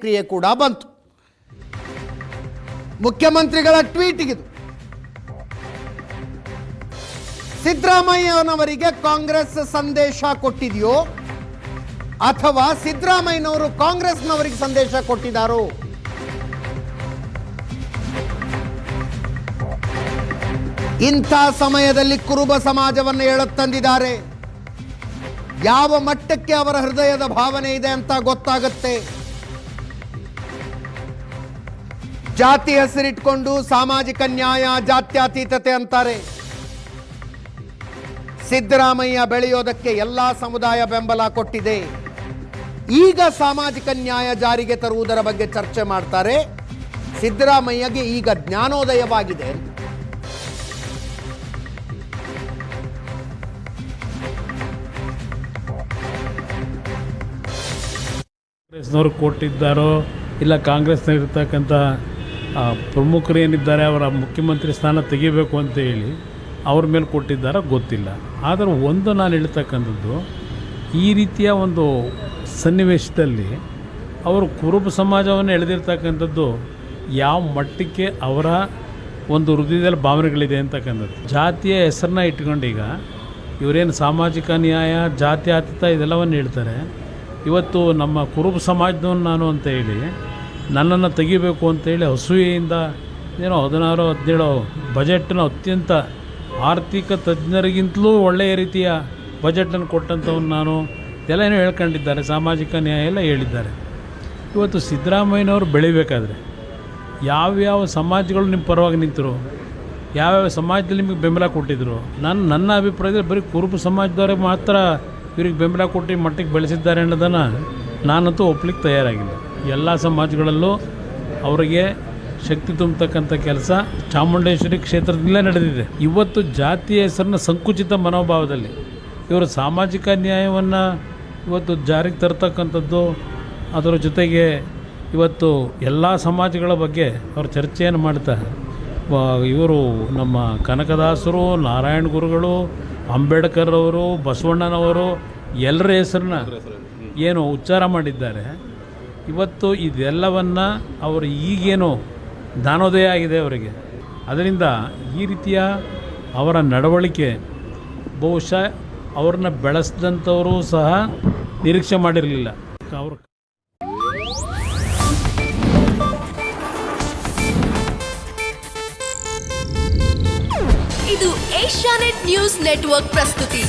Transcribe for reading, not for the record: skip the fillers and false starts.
ಕ್ರಿಯೆ ಕೂಡ ಬಂತು. ಮುಖ್ಯಮಂತ್ರಿಗಳ ಟ್ವೀಟ್ಗಿದು. ಸಿದ್ದರಾಮಯ್ಯನವರಿಗೆ ಕಾಂಗ್ರೆಸ್ ಸಂದೇಶ ಕೊಟ್ಟಿದೆಯೋ ಅಥವಾ ಸಿದ್ದರಾಮಯ್ಯನವರು ಕಾಂಗ್ರೆಸ್ನವರಿಗೆ ಸಂದೇಶ ಕೊಟ್ಟಿದ್ದಾರೋ? ಇಂಥ ಸಮಯದಲ್ಲಿ ಕುರುಬ ಸಮಾಜವನ್ನು ಎಳತ್ತಂದಿದ್ದಾರೆ. ಯಾವ ಮಟ್ಟಕ್ಕೆ ಅವರ ಹೃದಯದ ಭಾವನೆ ಇದೆ ಅಂತ ಗೊತ್ತಾಗುತ್ತೆ. ಜಾತಿ ಹೆಸರಿಟ್ಕೊಂಡು ಸಾಮಾಜಿಕ ನ್ಯಾಯ, ಜಾತ್ಯತೀತತೆ ಅಂತಾರೆ. ಸಿದ್ದರಾಮಯ್ಯ ಬೆಳೆಯೋದಕ್ಕೆ ಎಲ್ಲಾ ಸಮುದಾಯ ಬೆಂಬಲ ಕೊಟ್ಟಿದೆ. ಈಗ ಸಾಮಾಜಿಕ ನ್ಯಾಯ ಜಾರಿಗೆ ತರುವುದರ ಬಗ್ಗೆ ಚರ್ಚೆ ಮಾಡ್ತಾರೆ. ಸಿದ್ದರಾಮಯ್ಯಗೆ ಈಗ ಜ್ಞಾನೋದಯವಾಗಿದೆ. ಕಾಂಗ್ರೆಸ್ನವರು ಕೊಟ್ಟಿದ್ದಾರೋ ಇಲ್ಲ ಕಾಂಗ್ರೆಸ್ನಲ್ಲಿರ್ತಕ್ಕಂಥ ಪ್ರಮುಖರು ಏನಿದ್ದಾರೆ ಅವರ ಮುಖ್ಯಮಂತ್ರಿ ಸ್ಥಾನ ತೆಗಿಬೇಕು ಅಂತ ಹೇಳಿ ಅವ್ರ ಮೇಲೆ ಕೊಟ್ಟಿದ್ದಾರೋ ಗೊತ್ತಿಲ್ಲ. ಆದರೆ ಒಂದು ನಾನು ಹೇಳ್ತಕ್ಕಂಥದ್ದು, ಈ ರೀತಿಯ ಒಂದು ಸನ್ನಿವೇಶದಲ್ಲಿ ಅವರು ಕುರುಬ ಸಮಾಜವನ್ನು ಎಳೆದಿರ್ತಕ್ಕಂಥದ್ದು ಯಾವ ಮಟ್ಟಕ್ಕೆ ಅವರ ಒಂದು ಹೃದಯದಲ್ಲಿ ಭಾವನೆಗಳಿದೆ ಅಂತಕ್ಕಂಥದ್ದು. ಜಾತಿಯ ಹೆಸರನ್ನ ಇಟ್ಕೊಂಡೀಗ ಇವರೇನು ಸಾಮಾಜಿಕ ನ್ಯಾಯ, ಜಾತ್ಯತೀತ ಇದೆಲ್ಲವನ್ನು ಹೇಳ್ತಾರೆ. ಇವತ್ತು ನಮ್ಮ ಕುರುಬ ಸಮಾಜದವನು ನಾನು ಅಂತ ಹೇಳಿ ನನ್ನನ್ನು ತೆಗಿಬೇಕು ಅಂತೇಳಿ ಅಸೂಯೆಯಿಂದ ಏನೋ 16-17 ಬಜೆಟ್ನ ಅತ್ಯಂತ ಆರ್ಥಿಕ ತಜ್ಞರಿಗಿಂತಲೂ ಒಳ್ಳೆಯ ರೀತಿಯ ಬಜೆಟನ್ನು ಕೊಟ್ಟಂಥವ್ನು ನಾನು ಎಲ್ಲ ಏನೋ ಹೇಳ್ಕೊಂಡಿದ್ದಾರೆ. ಸಾಮಾಜಿಕ ನ್ಯಾಯ ಎಲ್ಲ ಹೇಳಿದ್ದಾರೆ. ಇವತ್ತು ಸಿದ್ದರಾಮಯ್ಯನವರು ಬೆಳಿಬೇಕಾದ್ರೆ ಯಾವ್ಯಾವ ಸಮಾಜಗಳು ನಿಮ್ಮ ಪರವಾಗಿ ನಿಂತರು, ಯಾವ್ಯಾವ ಸಮಾಜದಲ್ಲಿ ನಿಮಗೆ ಬೆಂಬಲ ಕೊಟ್ಟಿದ್ದರು? ನನ್ನ ಅಭಿಪ್ರಾಯದಲ್ಲಿ ಬರೀ ಕುರುಬ ಸಮಾಜದವ್ರಿಗೆ ಮಾತ್ರ ಇವ್ರಿಗೆ ಬೆಂಬಲ ಕೊಟ್ಟು ಮಟ್ಟಿಗೆ ಬೆಳೆಸಿದ್ದಾರೆ ಅನ್ನೋದನ್ನು ನಾನಂತೂ ಒಪ್ಲಿಕ್ಕೆ ತಯಾರಾಗಿಲ್ಲ. ಎಲ್ಲ ಸಮಾಜಗಳಲ್ಲೂ ಅವರಿಗೆ ಶಕ್ತಿ ತುಂಬತಕ್ಕಂಥ ಕೆಲಸ ಚಾಮುಂಡೇಶ್ವರಿ ಕ್ಷೇತ್ರದಲ್ಲೇ ನಡೆದಿದೆ. ಇವತ್ತು ಜಾತಿಯ ಹೆಸರನ್ನ ಸಂಕುಚಿತ ಮನೋಭಾವದಲ್ಲಿ ಇವರು ಸಾಮಾಜಿಕ ನ್ಯಾಯವನ್ನು ಇವತ್ತು ಜಾರಿಗೆ ತರ್ತಕ್ಕಂಥದ್ದು, ಅದರ ಜೊತೆಗೆ ಇವತ್ತು ಎಲ್ಲ ಸಮಾಜಗಳ ಬಗ್ಗೆ ಅವರು ಚರ್ಚೆಯನ್ನು ಮಾಡ್ತಾ ಇವರು ನಮ್ಮ ಕನಕದಾಸರು, ನಾರಾಯಣ ಗುರುಗಳು, ಅಂಬೇಡ್ಕರ್ ಅವರು, ಬಸವಣ್ಣನವರು ಎಲ್ಲರ ಹೆಸರನ್ನ ಏನು ಉಚ್ಚಾರ ಮಾಡಿದ್ದಾರೆ. ಇವತ್ತು ಇದೆಲ್ಲವನ್ನು ಅವರು ಈಗೇನು ಜ್ಞಾನೋದಯ ಆಗಿದೆ ಅವರಿಗೆ. ಅದರಿಂದ ಈ ರೀತಿಯ ಅವರ ನಡವಳಿಕೆ ಬಹುಶಃ ಅವ್ರನ್ನ ಬೆಳೆಸಿದಂಥವರು ಸಹ ನಿರೀಕ್ಷೆ ಮಾಡಿರಲಿಲ್ಲ. ಅವರು ಇದು ಏಷ್ಯಾನೆಟ್ ನ್ಯೂಸ್ ನೆಟ್ವರ್ಕ್ ಪ್ರಸ್ತುತಿ.